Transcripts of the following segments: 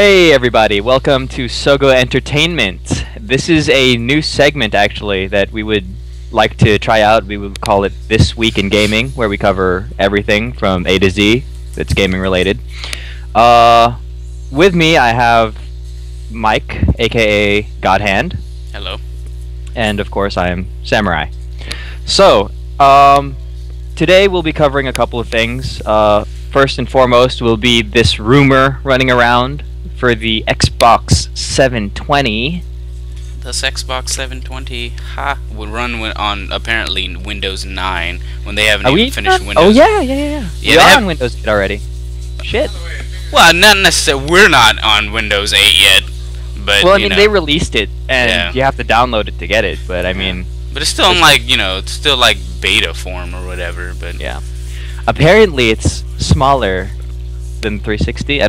Hey everybody, welcome to Sogo Entertainment. This is a new segment actually that we would like to try out. We would call it This Week in Gaming, where we cover everything from A to Z that's gaming related. With me I have Mike, aka Godhand. Hello. And of course I am Samurai. So, today we'll be covering a couple of things. First and foremost will be this rumor running around for the Xbox 720. This Xbox 720 would run on apparently Windows 9 when they haven't even finished Windows. Oh yeah. We are on Windows 8 already. Shit. Well, not necessarily. We're not on Windows 8 yet, but well, I mean, they released it, and you have to download it to get it. But I mean, but it's still in it's still like beta form or whatever. But yeah, apparently it's smaller than 360.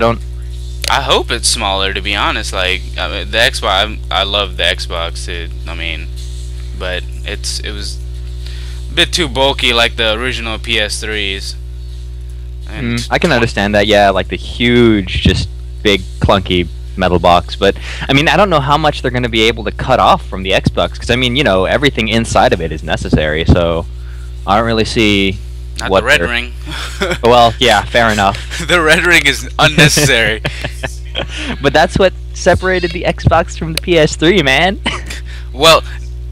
I hope it's smaller, to be honest. Like, I mean, the Xbox, I love the Xbox, dude. I mean, but it was a bit too bulky, like the original PS3s. And I can understand that. Yeah, like the huge, just big, clunky metal box. But I mean, I don't know how much they're going to be able to cut off from the Xbox, because I mean, everything inside of it is necessary. So I don't really see. Not the red ring. Well, yeah, fair enough. The red ring is unnecessary. But that's what separated the Xbox from the PS3, man. Well,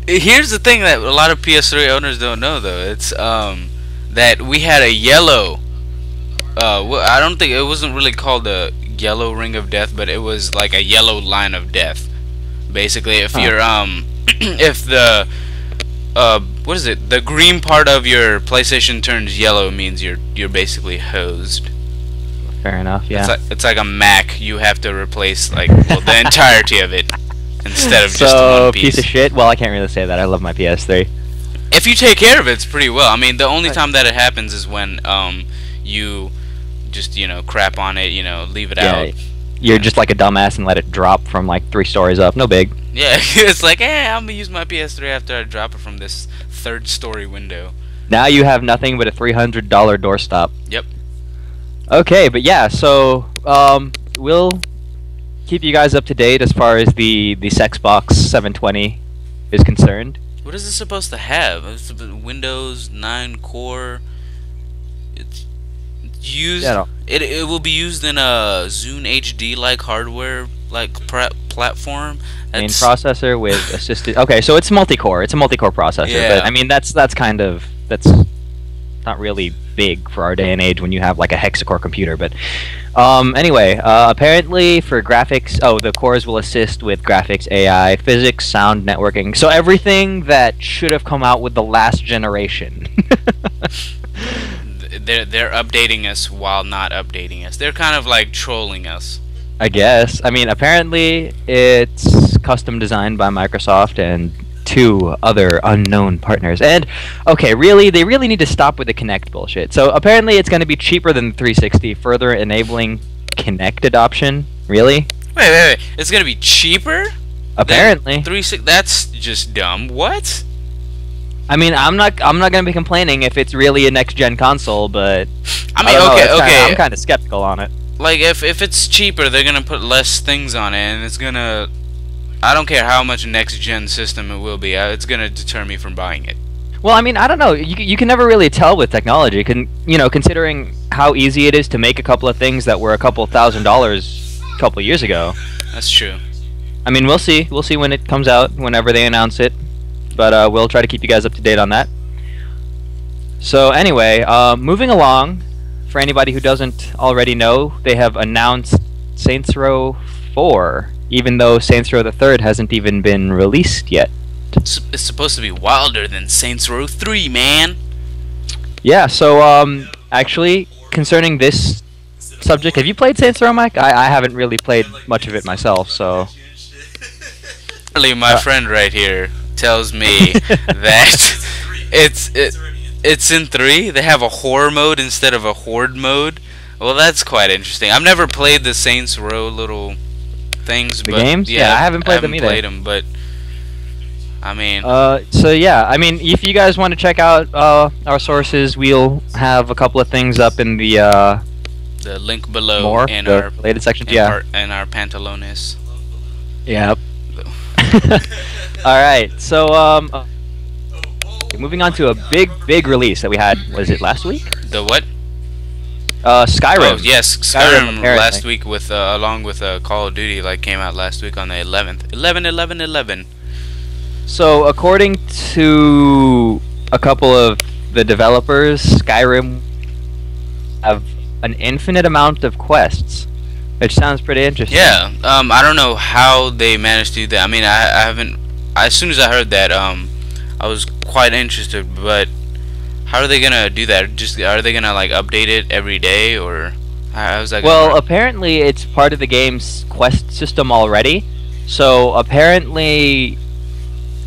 here's the thing that a lot of PS3 owners don't know, though. It's that we had a yellow. I don't think it wasn't really called a yellow ring of death, but it was like a yellow line of death. Basically, if you're if the what is it? The green part of your PlayStation turns yellow, means you're basically hosed. Fair enough. Yeah. It's like a Mac. You have to replace the entirety of it instead of just one piece. Piece of shit. Well, I can't really say that. I love my PS3. If you take care of it, it's pretty well. I mean, the only time that it happens is when you just crap on it. Leave it out. You're just like a dumbass and let it drop from like 3 stories up. No big. Yeah, it's like, I'm gonna use my PS3 after I drop it from this 3rd-story window. Now you have nothing but a $300 doorstop. Yep. Okay, but yeah, so we'll keep you guys up to date as far as the Xbox 720 is concerned. What is it supposed to have? It's Windows 9 core. It's used. Yeah, it will be used in a Zune HD like hardware platform. Main processor with assisted. Okay, so it's multi-core. It's a multi-core processor. Yeah. But I mean, that's not really big for our day and age when you have like a hexacore computer. But anyway, apparently for graphics, the cores will assist with graphics, AI, physics, sound, networking. So everything that should have come out with the last generation. They're updating us while not updating us. They're kind of like trolling us, I guess. I mean, apparently it's custom designed by Microsoft and 2 other unknown partners. And okay, they really need to stop with the Kinect bullshit. So apparently it's going to be cheaper than the 360, further enabling Kinect adoption. Really? Wait. It's going to be cheaper? Apparently. 360. That's just dumb. What? I mean, I'm not gonna be complaining if it's really a next-gen console, but I mean, okay. I'm kind of skeptical on it. Like, if it's cheaper, they're gonna put less things on it, and it's gonna. I don't care how much next-gen system it will be. It's gonna deter me from buying it. Well, I mean, I don't know. You can never really tell with technology. Considering how easy it is to make a couple of things that were a couple $1,000s a couple of years ago. That's true. I mean, we'll see. We'll see when it comes out, whenever they announce it. But we'll try to keep you guys up to date on that. So anyway, moving along, for anybody who doesn't already know, they have announced Saints Row 4, even though Saints Row the 3rd hasn't even been released yet. It's supposed to be wilder than Saints Row 3, man. Yeah, so actually, concerning this subject, have you played Saints Row, Mike? I haven't really played much of it myself, so... My friend right here tells me that it's in 3. They have a horror mode instead of a horde mode. Well, that's quite interesting. I've never played the Saints Row little things. The games? Yeah, I haven't played them either. Played them, but I mean. So yeah, I mean, if you guys want to check out our sources, we'll have a couple of things up in the The link below more in the our related sections. Yeah. in our pantalones. Yep. All right. So moving on to a big release that we had. Was it last week? The what? Skyrim. Oh yes, Skyrim apparently. last week with along with Call of Duty, like, came out last week on the 11th. 11/11/11. So according to a couple of the developers, Skyrim have an infinite amount of quests, which sounds pretty interesting. Yeah. I don't know how they managed to do that. I mean, I haven't. As soon as I heard that, I was quite interested. But how are they gonna do that? Just, are they gonna like update it every day, or how's that gonna Well, work? apparently it's part of the game's quest system already. So apparently,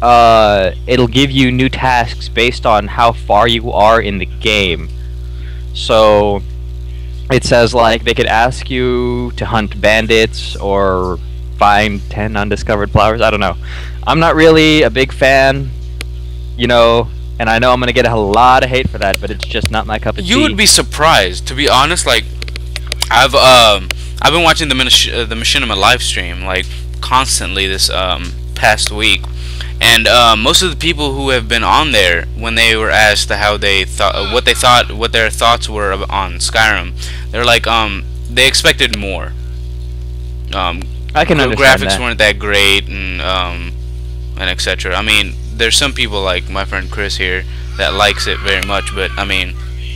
it'll give you new tasks based on how far you are in the game. So it says, like, they could ask you to hunt bandits or find 10 undiscovered flowers. I don't know. I'm not really a big fan, you know, and I know I'm gonna get a lot of hate for that, but it's just not my cup of tea. You would be surprised, to be honest. Like, I've been watching the Machinima live stream, like, constantly this past week, and most of the people who have been on there, when they were asked how they thought, what their thoughts were on Skyrim, they're like, they expected more. I can The understand graphics that. weren't that great, and etc. I mean, there's some people like my friend Chris here that likes it very much, but I mean,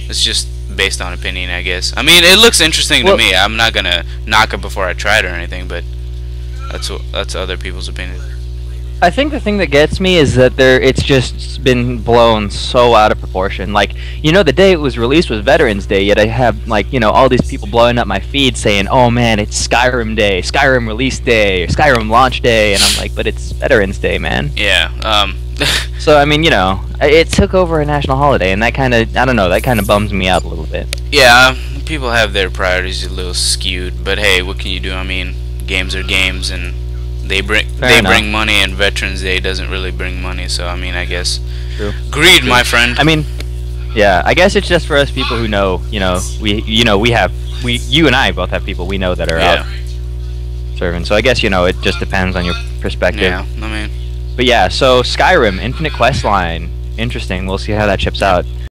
it's just based on opinion, I guess. I mean, it looks interesting to me. I'm not gonna knock it before I try it or anything, but that's other people's opinion. I think the thing that gets me is that it's just been blown so out of proportion. Like, you know, the day it was released was Veterans Day, yet I have, like, you know, all these people blowing up my feed saying, oh man, it's Skyrim Day, Skyrim release day, or Skyrim launch day, and I'm like, but it's Veterans Day, man. Yeah. So, I mean, you know, it took over a national holiday, and that kind of, I don't know, that kind of bums me out a little bit. Yeah, people have their priorities a little skewed, but hey, what can you do? I mean, games are games, and they bring money, and Veterans Day doesn't really bring money, so I mean, I guess. True. Greed, True. my friend. I mean, yeah, I guess it's just for us people who know, you know, you and I both have people we know that are out serving. So I guess, you know, it just depends on your perspective. Yeah, I mean. But yeah, so Skyrim, Infinite Quest Line, interesting. We'll see how that chips out.